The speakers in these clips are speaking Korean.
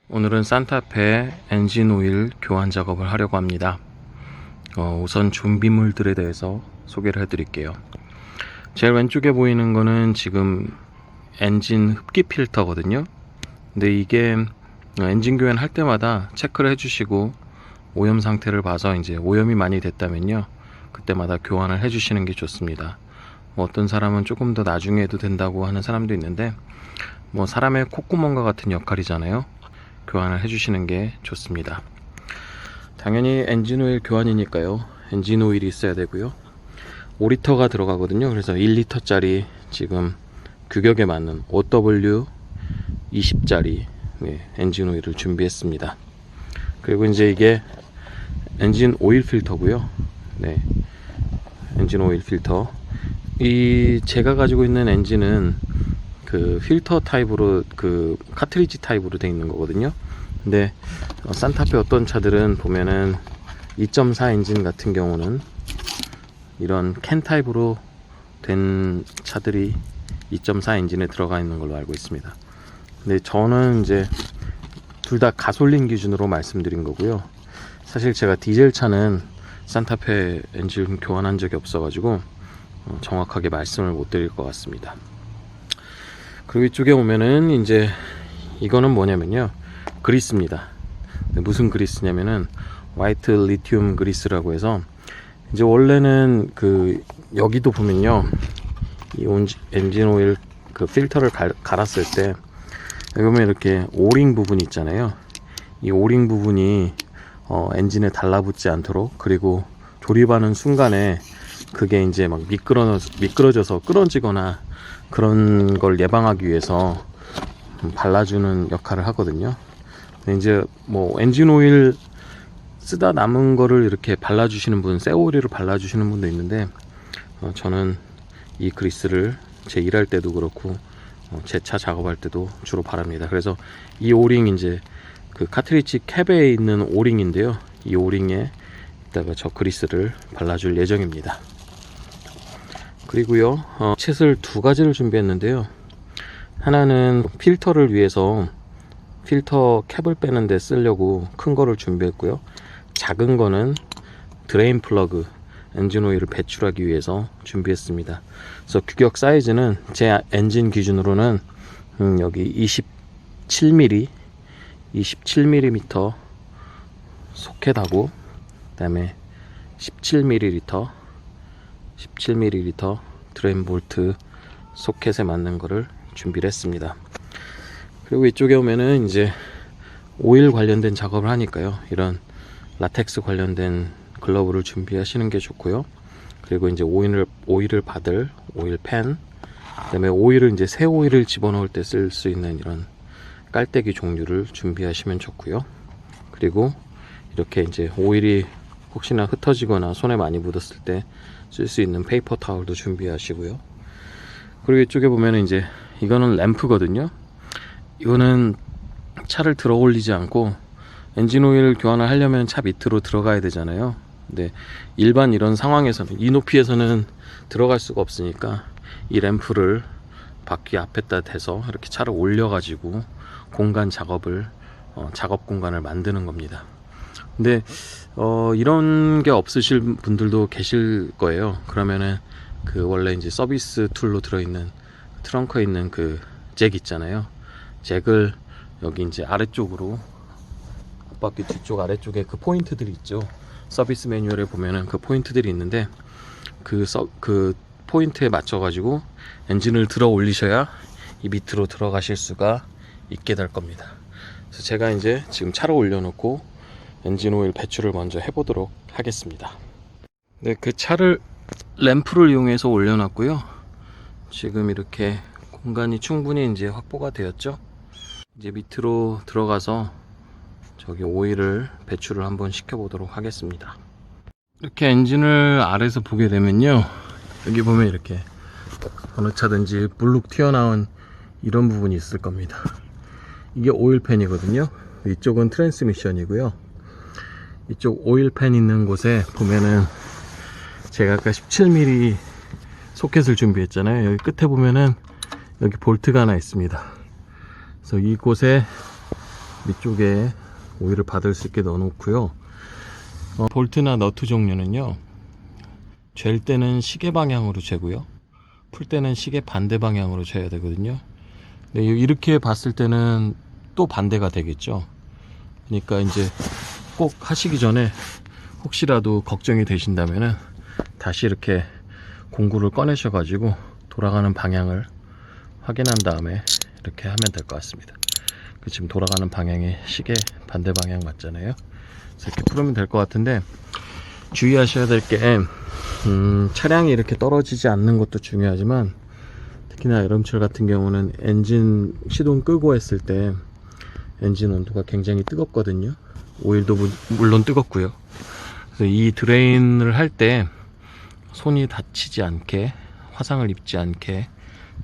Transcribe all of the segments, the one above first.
오늘은 산타페 엔진 오일 교환 작업을 하려고 합니다. 우선 준비물들에 대해서 소개를 해드릴게요. 제일 왼쪽에 보이는 거는 지금 엔진 흡기 필터거든요. 근데 이게 엔진 교환 할 때마다 체크를 해주시고 오염 상태를 봐서 이제 오염이 많이 됐다면요, 그때마다 교환을 해주시는 게 좋습니다. 어떤 사람은 조금 더 나중에 해도 된다고 하는 사람도 있는데, 사람의 콧구멍과 같은 역할이잖아요. 교환을 해주시는 게 좋습니다. 당연히 엔진 오일 교환이니까요, 엔진 오일이 있어야 되고요. 5리터가 들어가거든요. 그래서 1리터짜리 지금 규격에 맞는 OW 20짜리 엔진 오일을 준비했습니다. 그리고 이제 이게 엔진 오일 필터고요. 엔진 오일 필터. 제가 가지고 있는 엔진은 그 필터 타입으로, 그 카트리지 타입으로 되어 있는 거거든요. 근데 산타페 어떤 차들은 보면은 2.4 엔진 같은 경우는 이런 캔 타입으로 된 차들이 2.4 엔진에 들어가 있는 걸로 알고 있습니다. 근데 저는 이제 둘 다 가솔린 기준으로 말씀드린 거고요. 사실 제가 디젤 차는 산타페 엔진 교환한 적이 없어가지고 정확하게 말씀을 못 드릴 것 같습니다. 그리고 이쪽에 오면은 이제 이거는 뭐냐면요, 그리스입니다. 무슨 그리스냐면은 화이트 리튬 그리스라고 해서, 이제 원래는 여기도 보면요, 이 엔진 오일 그 필터를 갈았을 때 여기 보면 이렇게 오링 부분이 있잖아요. 이 오링 부분이 엔진에 달라붙지 않도록, 그리고 조립하는 순간에 그게 이제 막 미끄러져서 끊어지거나 그런 걸 예방하기 위해서 발라주는 역할을 하거든요. 근데 이제 엔진 오일 쓰다 남은 거를 이렇게 발라주시는 분, 새 오일을 발라주시는 분도 있는데, 저는 이 그리스를 제 일할 때도 그렇고 제 차 작업할 때도 주로 바릅니다. 그래서 이 오링, 이제 그 카트리지 캡에 있는 오링인데요, 이 오링에 이따가 저 그리스를 발라줄 예정입니다. 그리고요, 칫을 두 가지를 준비했는데요. 하나는 필터를 위해서 필터 캡을 빼는 데 쓰려고 큰 거를 준비했고요. 작은 거는 드레인 플러그, 엔진 오일을 배출하기 위해서 준비했습니다. 그래서 규격 사이즈는 제 엔진 기준으로는 여기 27mm 소켓하고, 그 다음에 17ml 드레인 볼트 소켓에 맞는 거를 준비를 했습니다. 그리고 이쪽에 오면은 이제 오일 관련된 작업을 하니까요, 이런 라텍스 관련된 글러브를 준비하시는 게 좋고요. 그리고 이제 오일을 받을 오일팬, 그 다음에 오일을, 이제 새 오일을 집어넣을 때 쓸 수 있는 이런 깔때기 종류를 준비하시면 좋고요. 그리고 이렇게 이제 오일이 혹시나 흩어지거나 손에 많이 묻었을 때 쓸 수 있는 페이퍼 타월도 준비하시고요. 그리고 이쪽에 보면은 이제 이거는 램프거든요. 이거는 차를 들어 올리지 않고 엔진 오일 교환을 하려면 차 밑으로 들어가야 되잖아요. 근데 일반 이런 상황에서는, 이 높이에서는 들어갈 수가 없으니까 이 램프를 바퀴 앞에다 대서 이렇게 차를 올려 가지고 작업 공간을 만드는 겁니다. 근데 이런 게 없으실 분들도 계실 거예요. 그러면은 원래 이제 서비스 툴로 들어있는 트렁크에 있는 그 잭 있잖아요. 잭을 여기 이제 아래쪽으로, 앞바퀴 뒤쪽 아래쪽에 그 포인트들이 있죠. 서비스 매뉴얼에 보면은 그 포인트들이 있는데, 그 포인트에 맞춰 가지고 엔진을 들어 올리셔야 이 밑으로 들어가실 수가 있게 될 겁니다. 그래서 제가 이제 지금 차로 올려놓고 엔진 오일 배출을 먼저 해보도록 하겠습니다. 그 차를 램프를 이용해서 올려놨고요. 지금 이렇게 공간이 충분히 이제 확보가 되었죠. 이제 밑으로 들어가서 저기 오일을 배출을 한번 시켜보도록 하겠습니다. 이렇게 엔진을 아래에서 보게 되면요, 여기 보면 이렇게 어느 차든지 불룩 튀어나온 이런 부분이 있을 겁니다. 이게 오일팬이거든요. 이쪽은 트랜스미션이고요. 이쪽 오일팬 있는 곳에 보면은 제가 아까 17mm 소켓을 준비했잖아요. 여기 끝에 보면은 여기 볼트가 하나 있습니다. 그래서 이곳에 밑쪽에 오일을 받을 수 있게 넣어 놓고요. 볼트나 너트 종류는요, 잴 때는 시계 방향으로 재고요, 풀 때는 시계 반대 방향으로 재야 되거든요. 근데 이렇게 봤을 때는 또 반대가 되겠죠. 그러니까 이제 꼭 하시기 전에 혹시라도 걱정이 되신다면은 다시 이렇게 공구를 꺼내셔 가지고 돌아가는 방향을 확인한 다음에 이렇게 하면 될 것 같습니다. 지금 돌아가는 방향이 시계 반대 방향 맞잖아요. 그래서 이렇게 풀으면 될 것 같은데, 주의하셔야 될 게, 차량이 이렇게 떨어지지 않는 것도 중요하지만, 특히나 여름철 같은 경우는 엔진 시동 끄고 했을 때 엔진 온도가 굉장히 뜨겁거든요. 오일도 물론 뜨겁고요. 그래서 이 드레인을 할 때 손이 다치지 않게, 화상을 입지 않게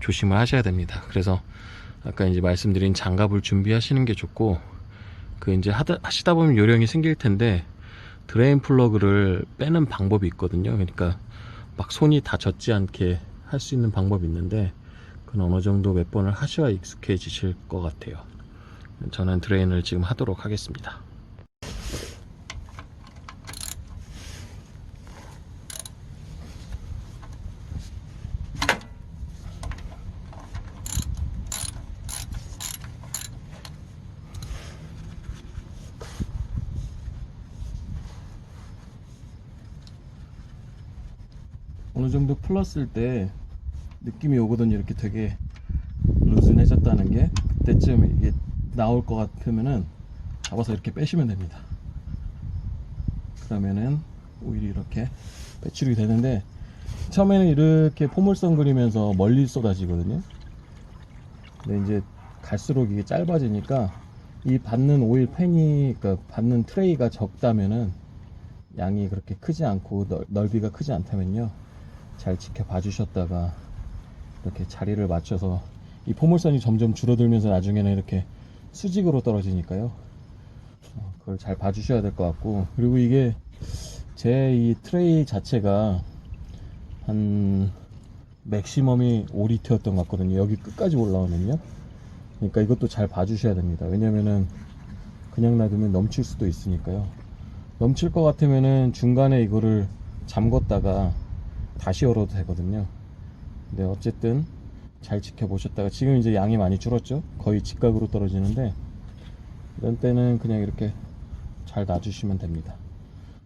조심을 하셔야 됩니다. 그래서 아까 이제 말씀드린 장갑을 준비하시는 게 좋고, 이제 하시다 보면 요령이 생길 텐데, 드레인 플러그를 빼는 방법이 있거든요. 그러니까 막 손이 다쳤지 않게 할 수 있는 방법이 있는데, 그건 어느 정도 몇 번을 하셔야 익숙해지실 것 같아요. 저는 드레인을 지금 하도록 하겠습니다. 어느 정도 풀었을 때 느낌이 오거든요. 이렇게 되게 루즈해졌다는 게. 그때쯤 이게 나올 것 같으면은 잡아서 이렇게 빼시면 됩니다. 그러면은 오일이 이렇게 배출이 되는데, 처음에는 이렇게 포물선 그리면서 멀리 쏟아지거든요. 근데 이제 갈수록 이게 짧아지니까, 이 받는 오일 팬이, 그러니까 받는 트레이가 적다면은, 양이 그렇게 크지 않고 넓이가 크지 않다면요, 잘 지켜봐 주셨다가 이렇게 자리를 맞춰서, 이 포물선이 점점 줄어들면서 나중에는 이렇게 수직으로 떨어지니까요, 그걸 잘 봐주셔야 될 것 같고, 그리고 이게 제 이 트레이 자체가 한 맥시멈이 5리터였던 것 같거든요. 여기 끝까지 올라오면요. 그러니까 이것도 잘 봐주셔야 됩니다. 왜냐면은 그냥 놔두면 넘칠 수도 있으니까요. 넘칠 것 같으면은 중간에 이거를 잠궜다가 다시 열어도 되거든요. 근데 어쨌든 잘 지켜보셨다가, 지금 이제 양이 많이 줄었죠. 거의 직각으로 떨어지는데, 이런 때는 그냥 이렇게 잘 놔주시면 됩니다.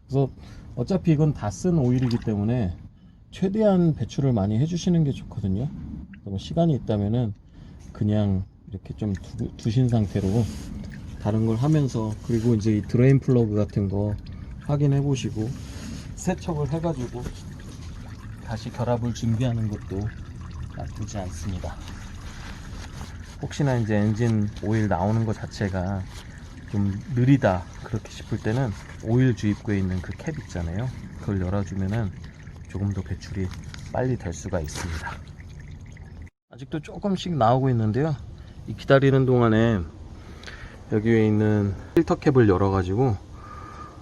그래서 어차피 이건 다 쓴 오일이기 때문에 최대한 배출을 많이 해주시는 게 좋거든요. 뭐 시간이 있다면은 그냥 이렇게 좀 두신 상태로 다른 걸 하면서, 그리고 이제 이 드레인 플러그 같은 거 확인해 보시고 세척을 해가지고 다시 결합을 준비하는 것도 나쁘지 않습니다. 혹시나 이제 엔진 오일 나오는 것 자체가 좀 느리다 그렇게 싶을 때는 오일 주입구에 있는 그 캡 있잖아요. 그걸 열어주면은 조금 더 배출이 빨리 될 수가 있습니다. 아직도 조금씩 나오고 있는데요. 이 기다리는 동안에 여기 위에 있는 필터 캡을 열어가지고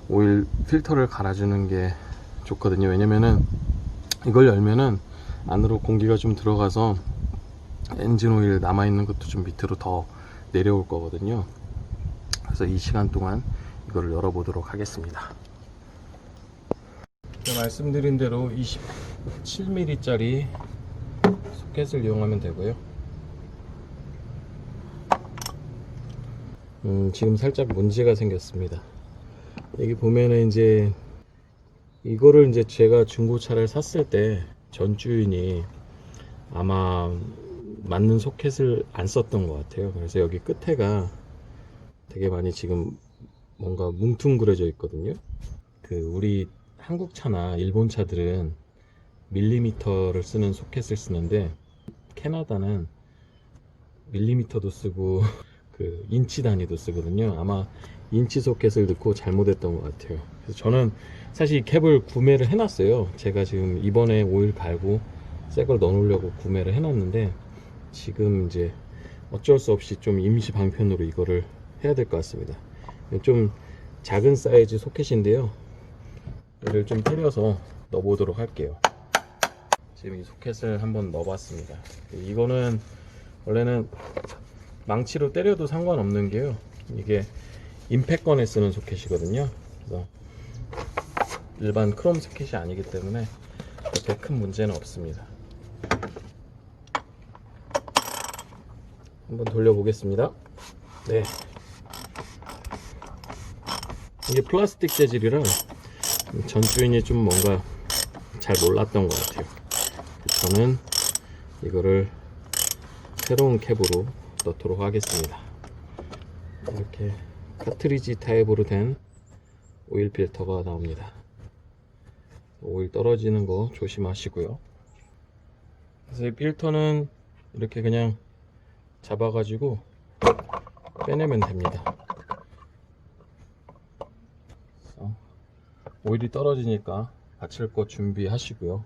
오일 필터를 갈아주는 게 좋거든요. 왜냐면은 이걸 열면은 안으로 공기가 좀 들어가서 엔진 오일 남아있는 것도 좀 밑으로 더 내려올 거거든요. 그래서 이 시간 동안 이거를 열어보도록 하겠습니다. 말씀드린 대로 27mm 짜리 소켓을 이용하면 되고요. 지금 살짝 문제가 생겼습니다. 여기 보면은 이제 이거를 이제 제가 중고차를 샀을 때 전 주인이 아마 맞는 소켓을 안 썼던 것 같아요. 그래서 여기 끝에가 되게 많이 지금 뭔가 뭉퉁그려져 있거든요. 우리 한국 차나 일본 차들은 밀리미터를 쓰는 소켓을 쓰는데, 캐나다는 밀리미터도 쓰고 인치 단위도 쓰거든요. 아마 인치 소켓을 넣고 잘못했던 것 같아요. 그래서 저는 사실 이 캡을 구매를 해놨어요. 제가 지금 이번에 오일 갈고 새 걸 넣어놓으려고 구매를 해놨는데, 지금 이제 어쩔 수 없이 좀 임시 방편으로 이거를 해야 될 것 같습니다. 좀 작은 사이즈 소켓인데요, 얘를 좀 때려서 넣어보도록 할게요. 지금 이 소켓을 한번 넣어봤습니다. 이거는 원래는 망치로 때려도 상관없는 게요, 이게 임팩건에 쓰는 소켓이거든요. 그래서 일반 크롬 소켓이 아니기 때문에 그렇게 큰 문제는 없습니다. 한번 돌려보겠습니다. 네, 이게 플라스틱 재질이라 전 주인이 좀 뭔가 잘 몰랐던 것 같아요. 저는 이거를 새로운 캡으로 넣도록 하겠습니다. 이렇게 카트리지 타입으로 된 오일 필터가 나옵니다. 오일 떨어지는 거 조심하시고요. 그래서 이 필터는 이렇게 그냥 잡아가지고 빼내면 됩니다. 오일이 떨어지니까 받칠 거 준비하시고요.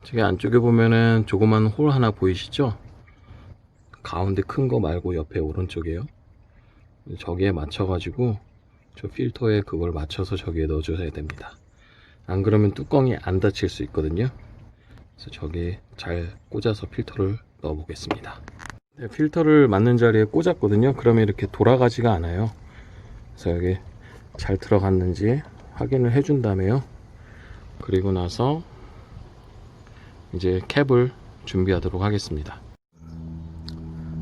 저기 안쪽에 보면은 조그만 홀 하나 보이시죠? 가운데 큰 거 말고 옆에 오른쪽이에요. 저기에 맞춰가지고 저 필터에 그걸 맞춰서 저기에 넣어줘야 됩니다. 안 그러면 뚜껑이 안 닫힐 수 있거든요. 그래서 저기에 잘 꽂아서 필터를 넣어 보겠습니다. 네, 필터를 맞는 자리에 꽂았거든요. 그러면 이렇게 돌아가지가 않아요. 그래서 여기 잘 들어갔는지 확인을 해준 다음에요. 그리고 나서 이제 캡을 준비하도록 하겠습니다.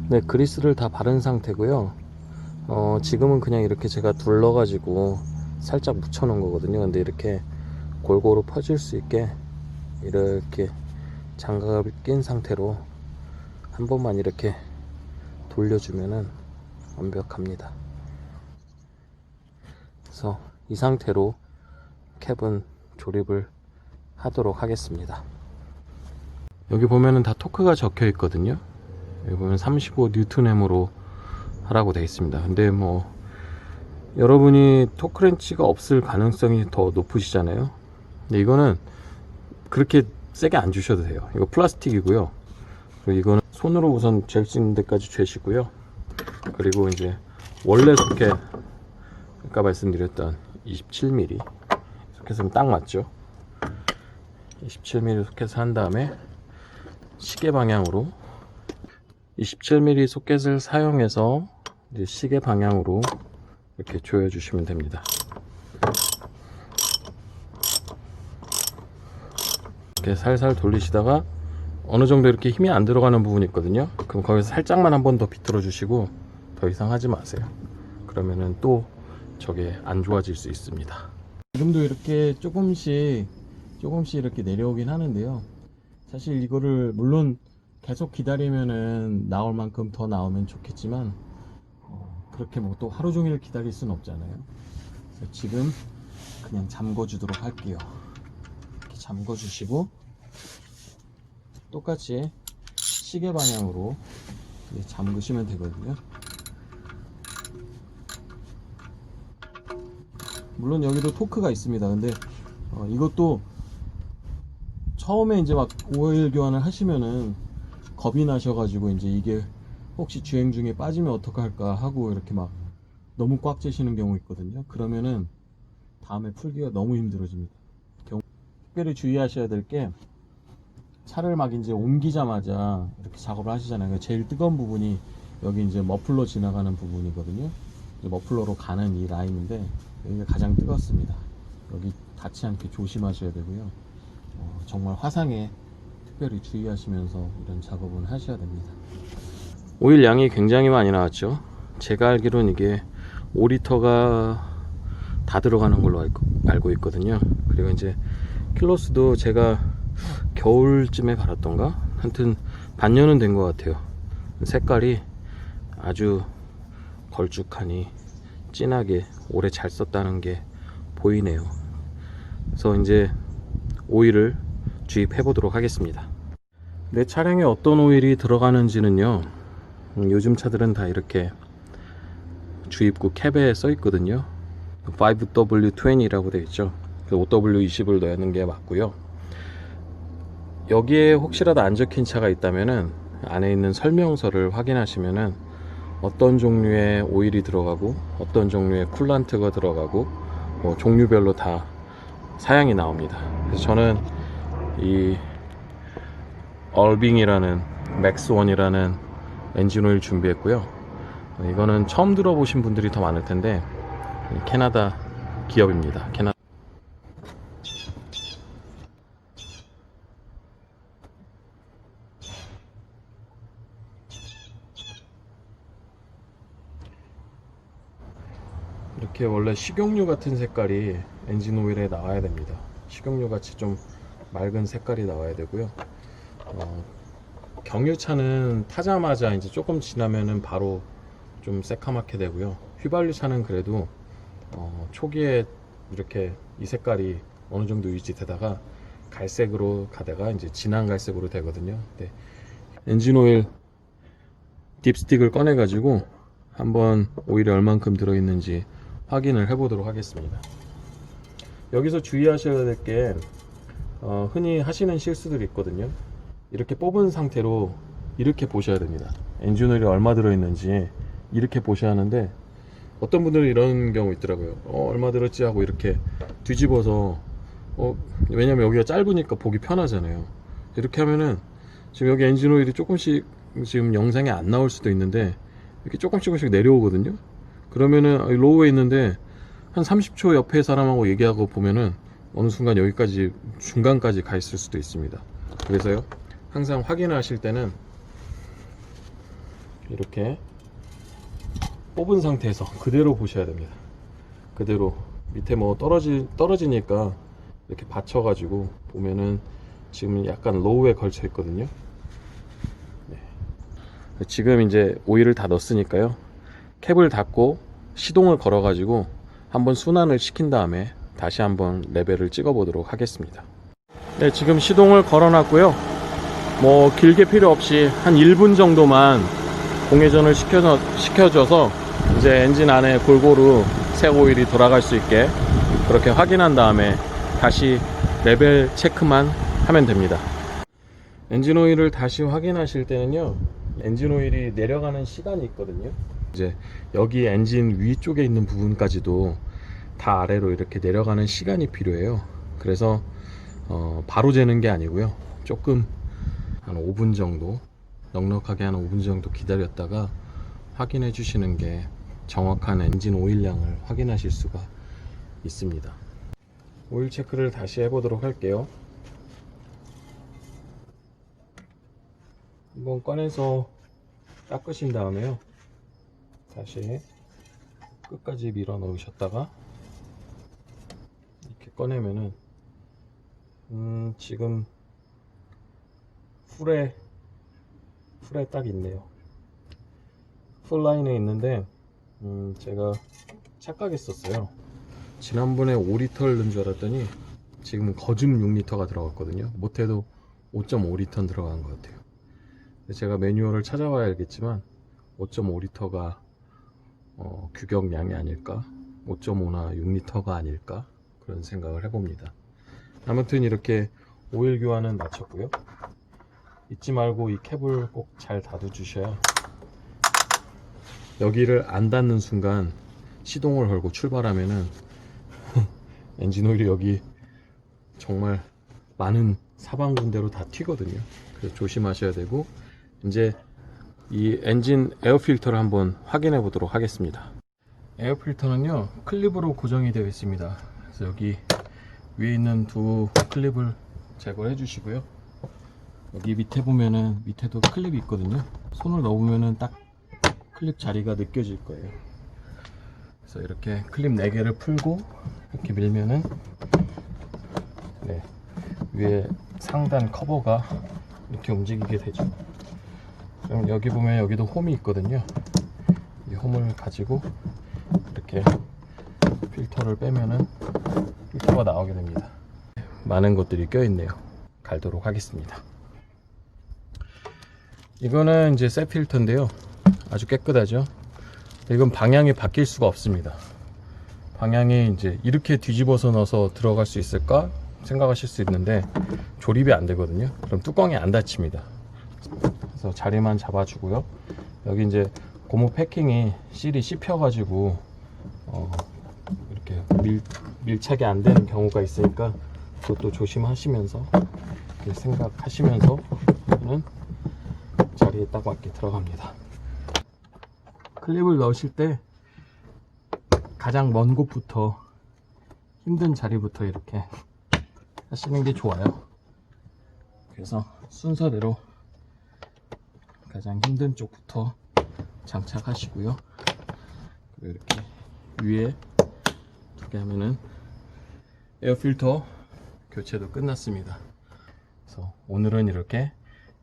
네, 그리스를 다 바른 상태고요. 지금은 그냥 이렇게 제가 둘러가지고 살짝 묻혀 놓은 거거든요. 근데 이렇게 골고루 퍼질 수 있게 이렇게 장갑을 낀 상태로 한 번만 이렇게 돌려주면은 완벽합니다. 그래서 이 상태로 캡은 조립을 하도록 하겠습니다. 여기 보면은 다 토크가 적혀 있거든요. 여기 보면 35Nm으로 하라고 되어 있습니다. 근데 뭐 여러분이 토크렌치가 없을 가능성이 더 높으시잖아요. 근데 이거는 그렇게 세게 안 주셔도 돼요. 이거 플라스틱이고요. 그리고 이거는 손으로 우선 잴 수 있는 데까지 죄시고요. 그리고 이제 원래 소켓, 아까 말씀드렸던 27mm 소켓은 딱 맞죠. 27mm 소켓을 한 다음에 시계 방향으로 27mm 소켓을 사용해서 이제 시계 방향으로 이렇게 조여 주시면 됩니다. 이렇게 살살 돌리시다가 어느 정도 이렇게 힘이 안 들어가는 부분이 있거든요. 그럼 거기서 살짝만 한 번 더 비틀어 주시고 더 이상 하지 마세요. 그러면은 또 저게 안 좋아질 수 있습니다. 지금도 이렇게 조금씩 이렇게 내려오긴 하는데요. 사실 이거를 물론 계속 기다리면은 나올 만큼 더 나오면 좋겠지만 그렇게 뭐 또 하루 종일 기다릴 수는 없잖아요. 그래서 지금 그냥 잠궈 주도록 할게요. 이렇게 잠궈 주시고 똑같이 시계 방향으로 잠그시면 되거든요. 물론 여기도 토크가 있습니다. 근데 이것도 처음에 이제 막 오일 교환을 하시면은 겁이 나셔가지고 이제 이게 혹시 주행 중에 빠지면 어떡할까 하고 이렇게 막 너무 꽉 재시는 경우 있거든요. 그러면은 다음에 풀기가 너무 힘들어집니다. 특별히 주의하셔야 될 게 차를 막 이제 옮기자마자 이렇게 작업을 하시잖아요. 제일 뜨거운 부분이 여기 이제 머플러 지나가는 부분이거든요. 머플러로 가는 이 라인인데 여기가 가장 뜨겁습니다. 여기 닿지 않게 조심하셔야 되고요. 정말 화상에 특별히 주의하시면서 이런 작업은 하셔야 됩니다. 오일 양이 굉장히 많이 나왔죠. 제가 알기로는 이게 5리터가 다 들어가는 걸로 알고 있거든요. 그리고 이제 킬로수도 제가 겨울쯤에 갈았던가 하여튼 반년은 된 것 같아요. 색깔이 아주 걸쭉하니 진하게 오래 잘 썼다는 게 보이네요. 그래서 이제 오일을 주입해 보도록 하겠습니다. 내 차량에 어떤 오일이 들어가는지는요, 요즘 차들은 다 이렇게 주입구 캡에 써 있거든요. 5W20라고 되어 있죠. 5W20을 넣는 게 맞고요. 여기에 혹시라도 안 적힌 차가 있다면은 안에 있는 설명서를 확인하시면은 어떤 종류의 오일이 들어가고 어떤 종류의 쿨란트가 들어가고 뭐 종류별로 다 사양이 나옵니다. 그래서 저는 이 얼빙이라는 맥스1이라는 엔진 오일 준비했고요. 이거는 처음 들어보신 분들이 더 많을 텐데 캐나다 기업입니다. 캐나다. 이렇게 원래 식용유 같은 색깔이 엔진 오일에 나와야 됩니다. 식용유 같이 좀 맑은 색깔이 나와야 되고요. 경유차는 타자마자 이제 조금 지나면은 바로 좀 새카맣게 되고요. 휘발유차는 그래도 초기에 이렇게 이 색깔이 어느 정도 유지되다가 갈색으로 가다가 이제 진한 갈색으로 되거든요. 네. 엔진 오일 딥스틱을 꺼내 가지고 한번 오일이 얼만큼 들어있는지 확인을 해 보도록 하겠습니다. 여기서 주의하셔야 될 게 흔히 하시는 실수들이 있거든요. 이렇게 뽑은 상태로 이렇게 보셔야 됩니다. 엔진 오일이 얼마 들어있는지 이렇게 보셔야 하는데, 어떤 분들은 이런 경우 있더라고요. 얼마 들었지 하고 이렇게 뒤집어서 왜냐면 여기가 짧으니까 보기 편하잖아요. 이렇게 하면은 지금 여기 엔진 오일이 조금씩 지금 영상에 안 나올 수도 있는데 이렇게 조금씩 내려오거든요. 그러면은 로우에 있는데 한 30초 옆에 사람하고 얘기하고 보면은 어느 순간 여기까지 중간까지 가 있을 수도 있습니다. 그래서요, 항상 확인하실 때는 이렇게 뽑은 상태에서 그대로 보셔야 됩니다. 그대로 밑에 뭐 떨어지니까 이렇게 받쳐가지고 보면은 지금 약간 로우에 걸쳐 있거든요. 네. 지금 이제 오일을 다 넣었으니까요, 캡을 닫고 시동을 걸어 가지고 한번 순환을 시킨 다음에 다시 한번 레벨을 찍어 보도록 하겠습니다. 네, 지금 시동을 걸어 놨고요. 뭐 길게 필요 없이 한 1분 정도만 공회전을 시켜줘서 이제 엔진 안에 골고루 새 오일이 돌아갈 수 있게 그렇게 확인한 다음에 다시 레벨 체크만 하면 됩니다. 엔진 오일을 다시 확인하실 때는요, 엔진 오일이 내려가는 시간이 있거든요. 이제 여기 엔진 위쪽에 있는 부분까지도 다 아래로 이렇게 내려가는 시간이 필요해요. 그래서 바로 재는 게 아니고요, 조금 한 5분 정도, 넉넉하게 한 5분 정도 기다렸다가 확인해 주시는 게 정확한 엔진 오일량을 확인하실 수가 있습니다. 오일 체크를 다시 해보도록 할게요. 한번 꺼내서 닦으신 다음에요, 다시 끝까지 밀어 넣으셨다가 이렇게 꺼내면은 지금 풀에 딱 있네요. 풀 라인에 있는데 제가 착각했었어요. 지난번에 5리터를 넣은 줄 알았더니 지금 거즘 6리터가 들어갔거든요. 못해도 5.5리터 들어간 것 같아요. 제가 매뉴얼을 찾아봐야 알겠지만 5.5리터가 규격량이 아닐까, 5.5나 6리터가 아닐까, 그런 생각을 해봅니다. 아무튼 이렇게 오일 교환은 마쳤고요. 잊지 말고 이 캡을 꼭 잘 닫아 주셔야 여기를 안 닫는 순간 시동을 걸고 출발하면은 엔진 오일이 여기 정말 많은 사방 군데로 다 튀거든요. 그래서 조심하셔야 되고, 이제 이 엔진 에어 필터를 한번 확인해 보도록 하겠습니다. 에어 필터는요, 클립으로 고정이 되어 있습니다. 그래서 여기 위에 있는 두 클립을 제거해 주시고요. 여기 밑에 보면은 밑에도 클립이 있거든요. 손을 넣으면은 딱 클립 자리가 느껴질 거예요. 그래서 이렇게 클립 4개를 풀고 이렇게 밀면은 위에 상단 커버가 이렇게 움직이게 되죠. 그럼 여기 보면 여기도 홈이 있거든요. 이 홈을 가지고 이렇게 필터를 빼면은 필터가 나오게 됩니다. 많은 것들이 껴있네요. 갈도록 하겠습니다. 이거는 이제 새 필터인데요, 아주 깨끗하죠. 이건 방향이 바뀔 수가 없습니다. 방향이 이제 이렇게 뒤집어서 넣어서 들어갈 수 있을까 생각하실 수 있는데 조립이 안 되거든요. 그럼 뚜껑이 안 닫힙니다. 그래서 자리만 잡아주고요. 여기 이제 고무 패킹이 실이 씹혀 가지고 이렇게 밀착이 안 되는 경우가 있으니까 그것도 조심하시면서 이렇게 생각하시면서는 자리에 딱 맞게 들어갑니다. 클립을 넣으실 때 가장 먼 곳부터, 힘든 자리부터 이렇게 하시는 게 좋아요. 그래서 순서대로 가장 힘든 쪽부터 장착하시고요. 그리고 이렇게 위에 두 개 하면은 에어필터 교체도 끝났습니다. 그래서 오늘은 이렇게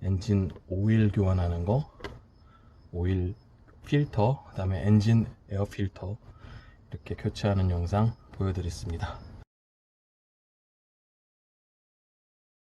엔진 오일 교환하는 거, 오일 필터, 그 다음에 엔진 에어 필터 이렇게 교체하는 영상 보여드렸습니다.